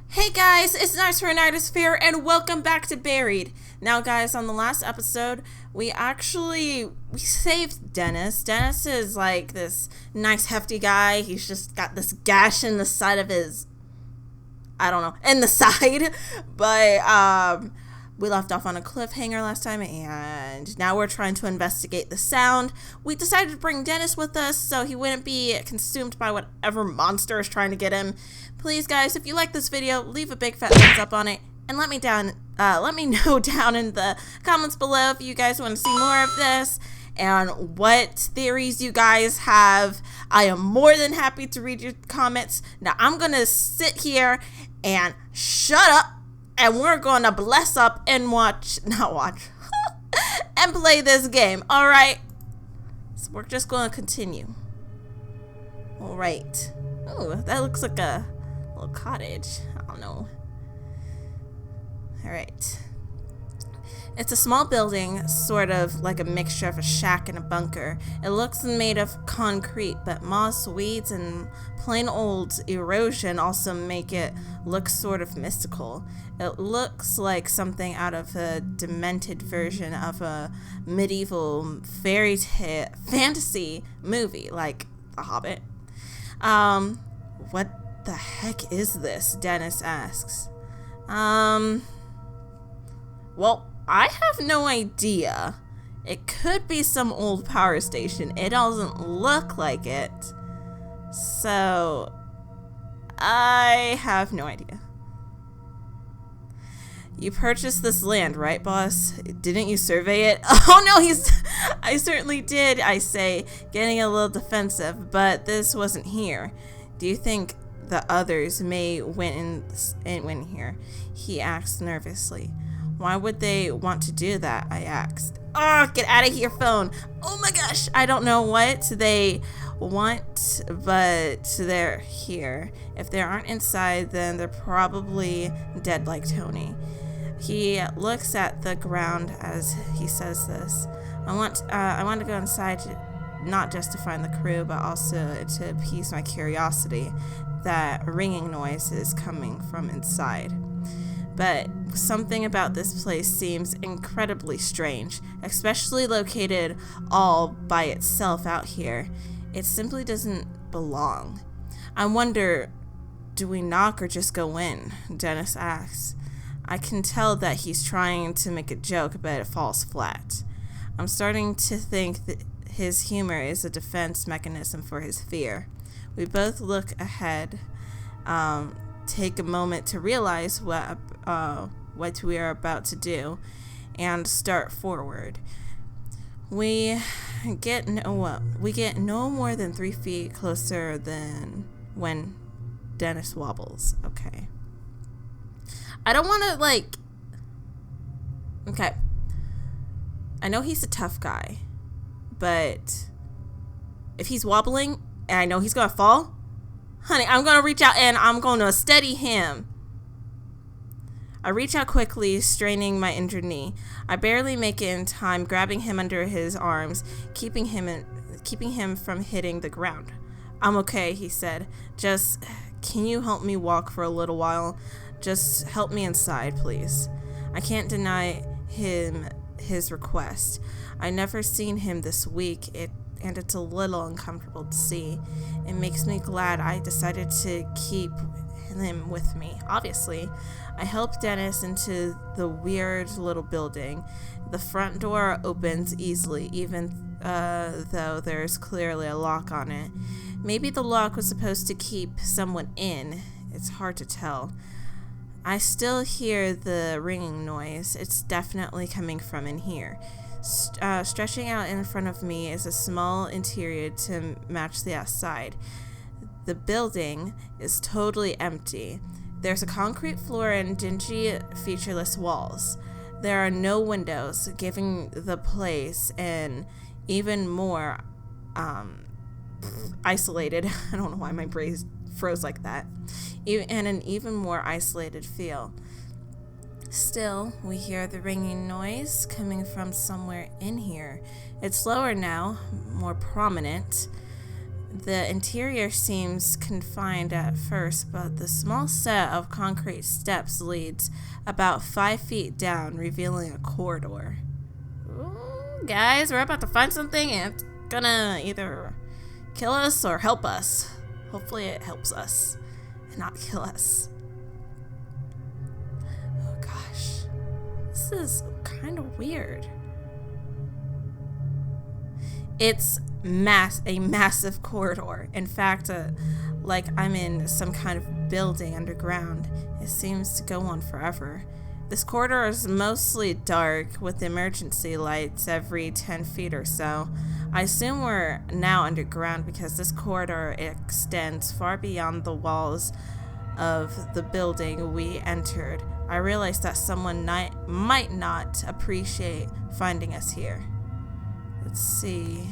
Hey guys, it's Nightosphere and welcome back to Buried. Now guys, on the last episode, we saved Dennis. Dennis is like this nice hefty guy. He's just got this gash in the side of his, I don't know, in the side. But we left off on a cliffhanger last time and now we're trying to investigate the sound. We decided to bring Dennis with us so he wouldn't be consumed by whatever monster is trying to get him. Please guys, if you like this video, leave a big fat thumbs up on it and let me know down in the comments below if you guys want to see more of this and what theories you guys have. I am more than happy to read your comments. Now I'm gonna sit here and shut up and we're gonna bless up and and play this game. Alright, so we're just gonna continue. Alright. Oh, that looks like a little cottage. I don't know. Alright. It's a small building, sort of like a mixture of a shack and a bunker. It looks made of concrete, but moss, weeds, and plain old erosion also make it look sort of mystical. It looks like something out of a demented version of a medieval fairy tale fantasy movie, like The Hobbit. What the heck is this? Dennis asks. Well, I have no idea. It could be some old power station. It doesn't look like it. So, I have no idea. You purchased this land, right, boss? Didn't you survey it? Oh no, I certainly did, I say, getting a little defensive, but this wasn't here. Do you think the others may win here? He asked nervously. Why would they want to do that? I asked. Oh, get out of here, phone. Oh my gosh, I don't know what they want, but they're here. If they aren't inside, then they're probably dead like Tony. He looks at the ground as he says this. I want to go inside, not just to find the crew, but also to appease my curiosity. That ringing noise is coming from inside. But something about this place seems incredibly strange, especially located all by itself out here. It simply doesn't belong. I wonder, do we knock or just go in? Dennis asks. I can tell that he's trying to make a joke, but it falls flat. I'm starting to think that his humor is a defense mechanism for his fear. We both look ahead, take a moment to realize what we are about to do, and start forward. We get no more than 3 feet closer than when Dennis wobbles. Okay. I don't want to okay. I know he's a tough guy, but if he's wobbling and I know he's gonna fall, honey, I'm gonna reach out and I'm gonna steady him. I reach out quickly, straining my injured knee. I barely make it in time, grabbing him under his arms, keeping him from hitting the ground. I'm okay, he said. Just, can you help me walk for a little while? Just help me inside, please. I can't deny him his request. I never seen him this weak, and it's a little uncomfortable to see. It makes me glad I decided to keep him with me. Obviously, I helped Dennis into the weird little building. The front door opens easily, even though there's clearly a lock on it. Maybe the lock was supposed to keep someone in. It's hard to tell. I still hear the ringing noise. It's definitely coming from in here. Stretching out in front of me is a small interior to match the outside. The building is totally empty. There's a concrete floor and dingy, featureless walls. There are no windows, giving the place an even more isolated. I don't know why my brain froze like that. And an even more isolated feel. Still, we hear the ringing noise coming from somewhere in here. It's lower now, more prominent. The interior seems confined at first, but the small set of concrete steps leads about 5 feet down, revealing a corridor. Ooh, guys, we're about to find something and it's gonna either kill us or help us. Hopefully it helps us and not kill us. Oh gosh, this is kind of weird. It's a massive corridor. In fact, like I'm in some kind of building underground. It seems to go on forever. This corridor is mostly dark with emergency lights every 10 feet or so. I assume we're now underground because this corridor extends far beyond the walls of the building we entered. I realized that someone might not appreciate finding us here. Let's see.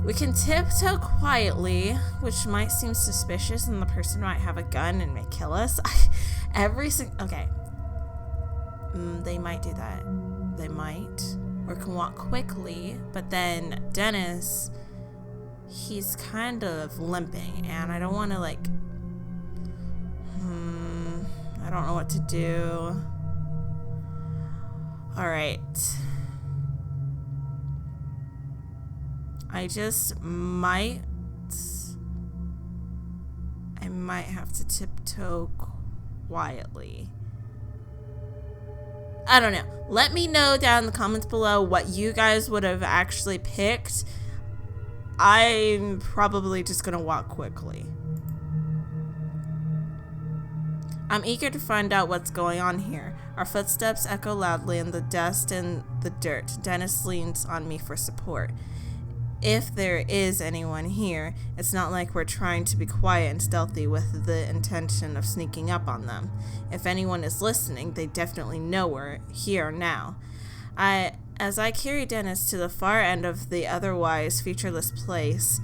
We can tiptoe quietly, which might seem suspicious, and the person might have a gun and may kill us. Okay. They might do that. They might. Or can walk quickly, but then Dennis, he's kind of limping, and I don't want to, like, I don't know what to do. Alright. I might have to tiptoe quietly. I don't know. Let me know down in the comments below what you guys would have actually picked. I'm probably just gonna walk quickly. I'm eager to find out what's going on here. Our footsteps echo loudly in the dust and the dirt. Dennis leans on me for support. If there is anyone here, it's not like we're trying to be quiet and stealthy with the intention of sneaking up on them. If anyone is listening, they definitely know we're here now. As I carry Dennis to the far end of the otherwise featureless place,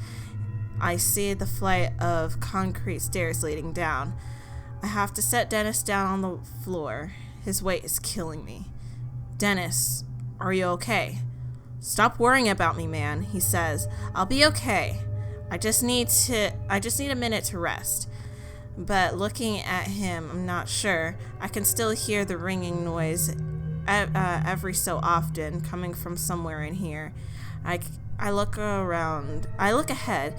I see the flight of concrete stairs leading down. I have to set Dennis down on the floor. His weight is killing me. Dennis, are you okay? Stop worrying about me, man, he says. I'll be okay. I just need a minute to rest. But looking at him, I'm not sure. I can still hear the ringing noise every so often coming from somewhere in here. I look ahead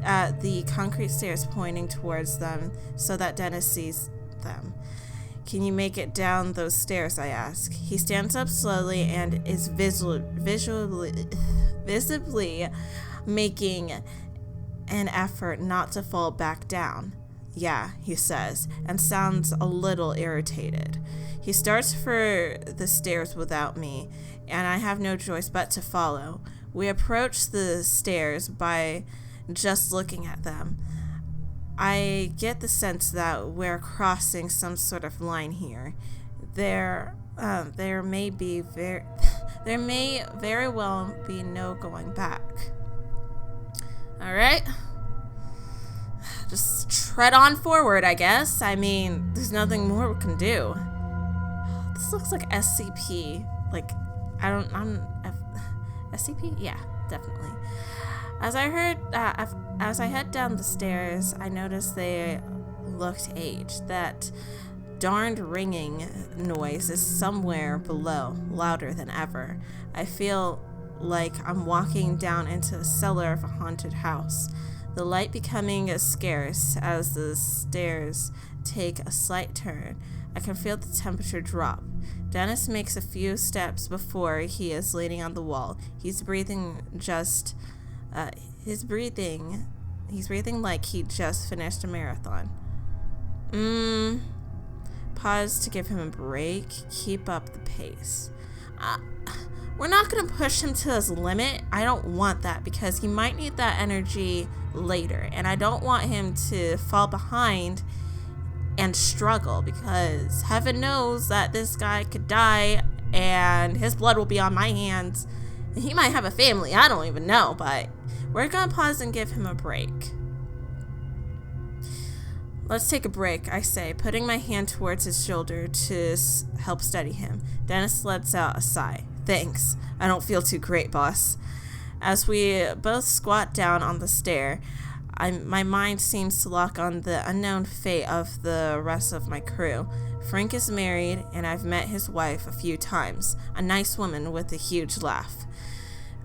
at the concrete stairs pointing towards them so that Dennis sees them. Can you make it down those stairs, I ask. He stands up slowly and is visibly making an effort not to fall back down. Yeah, he says, and sounds a little irritated. He starts for the stairs without me, and I have no choice but to follow. We approach the stairs by just looking at them. I get the sense that we're crossing some sort of line here. There may very well be no going back. All right, just tread on forward, I guess. I mean, there's nothing more we can do. This looks like SCP. Like, SCP? Yeah, definitely. As I head down the stairs, I noticed they looked aged. That darned ringing noise is somewhere below, louder than ever. I feel like I'm walking down into the cellar of a haunted house, the light becoming scarce as the stairs take a slight turn. I can feel the temperature drop. Dennis makes a few steps before he is leaning on the wall. He's breathing like he just finished a marathon. Pause to give him a break. Keep up the pace. We're not going to push him to his limit. I don't want that because he might need that energy later. And I don't want him to fall behind and struggle because heaven knows that this guy could die and his blood will be on my hands. And he might have a family. I don't even know, but we're going to pause and give him a break. Let's take a break, I say, putting my hand towards his shoulder to help steady him. Dennis lets out a sigh. Thanks. I don't feel too great, boss. As we both squat down on the stair, my mind seems to lock on the unknown fate of the rest of my crew. Frank is married, and I've met his wife a few times, a nice woman with a huge laugh.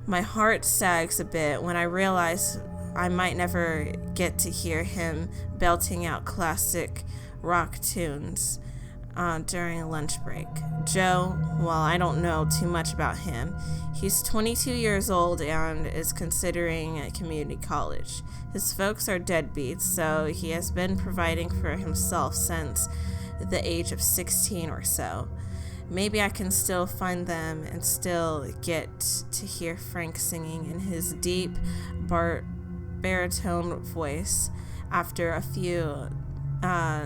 My heart sags a bit when I realize I might never get to hear him belting out classic rock tunes during a lunch break. Joe, well, I don't know too much about him. He's 22 years old and is considering a community college. His folks are deadbeats, so he has been providing for himself since the age of 16 or so. Maybe I can still find them and still get to hear Frank singing in his deep baritone voice after a few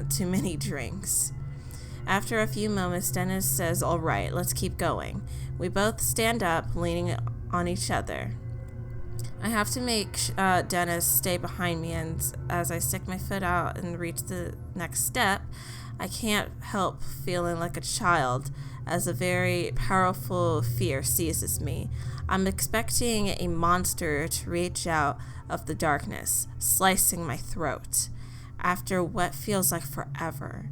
too many drinks. After a few moments, Dennis says, "All right, let's keep going." We both stand up, leaning on each other. I have to make Dennis stay behind me, and as I stick my foot out and reach the next step, I can't help feeling like a child as a very powerful fear seizes me. I'm expecting a monster to reach out of the darkness, slicing my throat. After what feels like forever,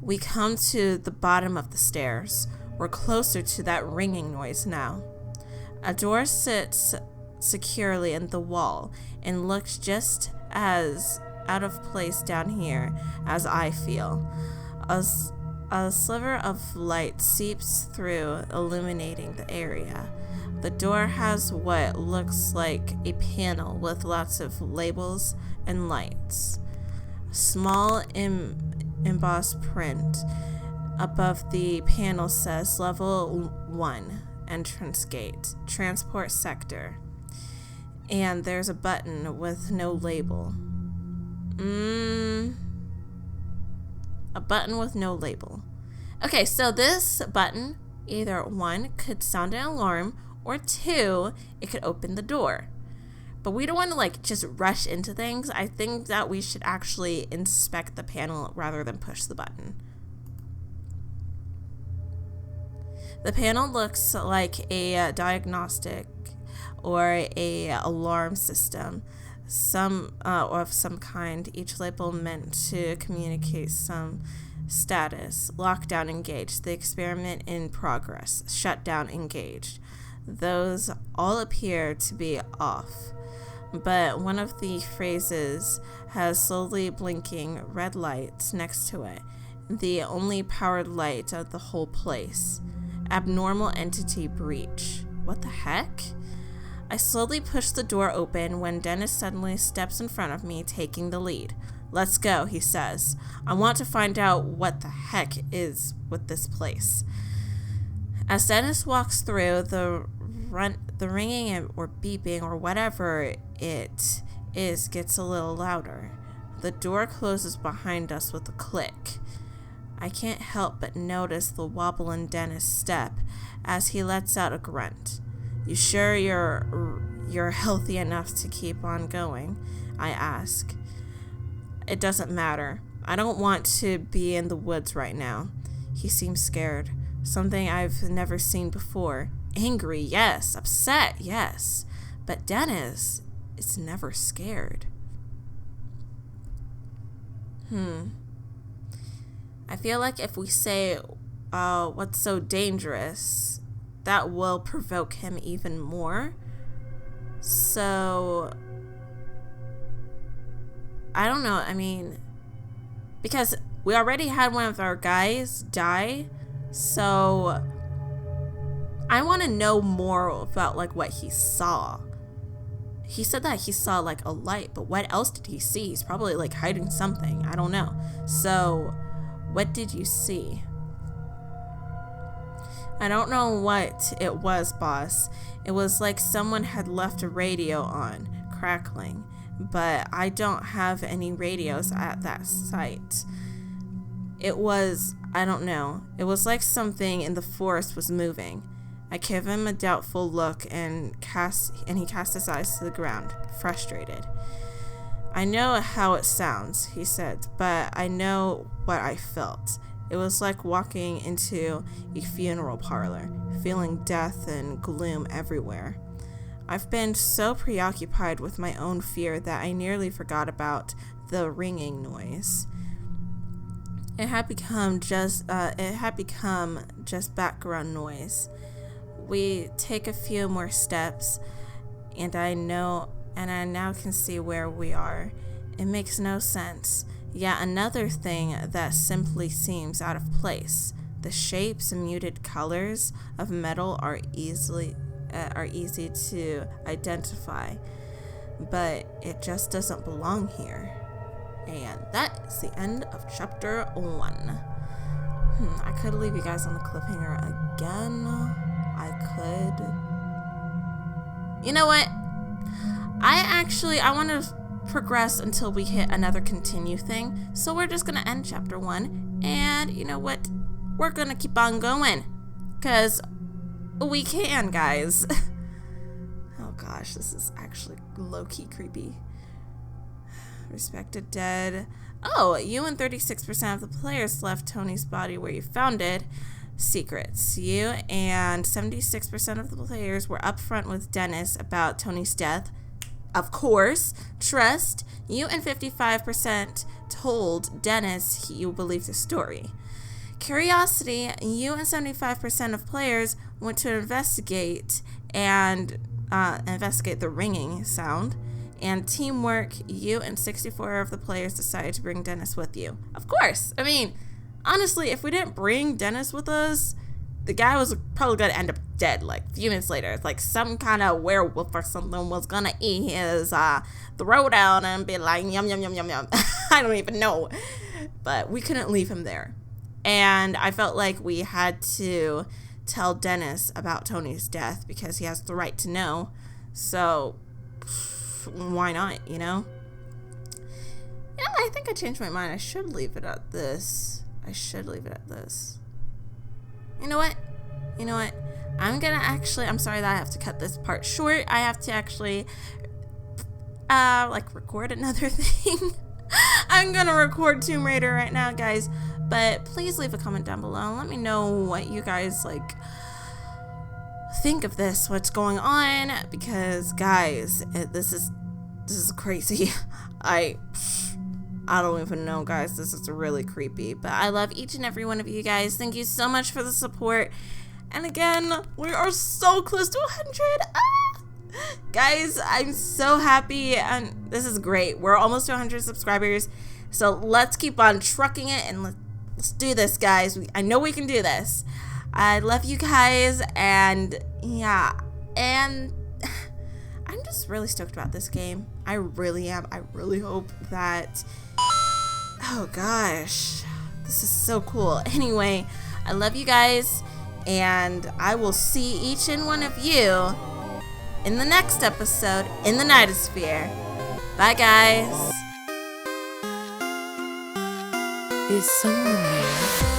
we come to the bottom of the stairs. We're closer to that ringing noise now. A door sits securely in the wall and looks just as out of place down here as I feel. A sliver of light seeps through, illuminating the area. The door has what looks like a panel with lots of labels and lights. Small embossed print above the panel says Level 1, Entrance Gate, Transport Sector. And there's a button with no label. A button with no label. Okay, so this button, either 1, could sound an alarm, or 2, it could open the door. But we don't want to just rush into things. I think that we should actually inspect the panel rather than push the button. The panel looks like a diagnostic or a alarm system, of some kind, each label meant to communicate some status. Lockdown engaged. The experiment in progress. Shutdown engaged. Those all appear to be off. But one of the phrases has slowly blinking red lights next to it. The only powered light of the whole place. Abnormal entity breach. What the heck? I slowly push the door open when Dennis suddenly steps in front of me, taking the lead. "Let's go," he says. "I want to find out what the heck is with this place." As Dennis walks through, the ringing or beeping or whatever it is gets a little louder. The door closes behind us with a click. I can't help but notice the wobble in Dennis' step as he lets out a grunt. "You sure you're healthy enough to keep on going?" I ask. "It doesn't matter. I don't want to be in the woods right now." He seems scared. Something I've never seen before. Angry, yes. Upset, yes. But Dennis is never scared. I feel like if we say, what's so dangerous, that will provoke him even more. So, I don't know. I mean, because we already had one of our guys die, so I want to know more about what he saw. He said that he saw a light, but what else did he see? He's probably hiding something. I don't know. So, what did you see? I don't know what it was, boss. It was like someone had left a radio on, crackling, but I don't have any radios at that site. It was, I don't know, it was like something in the forest was moving. I give him a doubtful look and he cast his eyes to the ground, frustrated. "I know how it sounds," he said, "but I know what I felt. It was like walking into a funeral parlor, feeling death and gloom everywhere. I've been so preoccupied with my own fear that I nearly forgot about the ringing noise. It had become just background noise. We take a few more steps, and I now can see where we are. It makes no sense. Yet another thing that simply seems out of place. The shapes and muted colors of metal are easy to identify, but it just doesn't belong here. And that is the end of chapter 1. I could leave you guys on the cliffhanger again. I could. You know what? I want to progress until we hit another continue thing. So we're just going to end chapter 1. And you know what? We're going to keep on going. Because we can, guys. Oh gosh, this is actually low-key creepy. Respected dead. Oh, you and 36% of the players left Tony's body where you found it. Secrets. You and 76% of the players were upfront with Dennis about Tony's death. Of course. Trust. You and 55% told Dennis you believed the story. Curiosity. You and 75% of players went to investigate the ringing sound. And teamwork, you and 64 of the players decided to bring Dennis with you. Of course. I mean, honestly, if we didn't bring Dennis with us, the guy was probably going to end up dead like a few minutes later. It's like some kind of werewolf or something was going to eat his throat out and be like, yum, yum, yum, yum, yum. I don't even know. But we couldn't leave him there. And I felt like we had to tell Dennis about Tony's death because he has the right to know. So why not, you know? Yeah, I think I changed my mind. I should leave it at this. You know what? I'm sorry that I have to cut this part short. I have to actually, record another thing. I'm gonna record Tomb Raider right now, guys. But please leave a comment down below and let me know what you guys, think of this, what's going on. Because, guys, this is crazy. I don't even know, guys. This is really creepy. But I love each and every one of you guys. Thank you so much for the support. And again, we are so close to 100. Guys, I'm so happy. And this is great. We're almost to 100 subscribers. So let's keep on trucking it. And let's do this, guys. I know we can do this. I love you guys. And yeah. And I'm just really stoked about this game. I really am. I really hope that... Oh gosh, this is so cool. Anyway, I love you guys, and I will see each and one of you in the next episode in the Nightosphere. Bye, guys. Is someone there?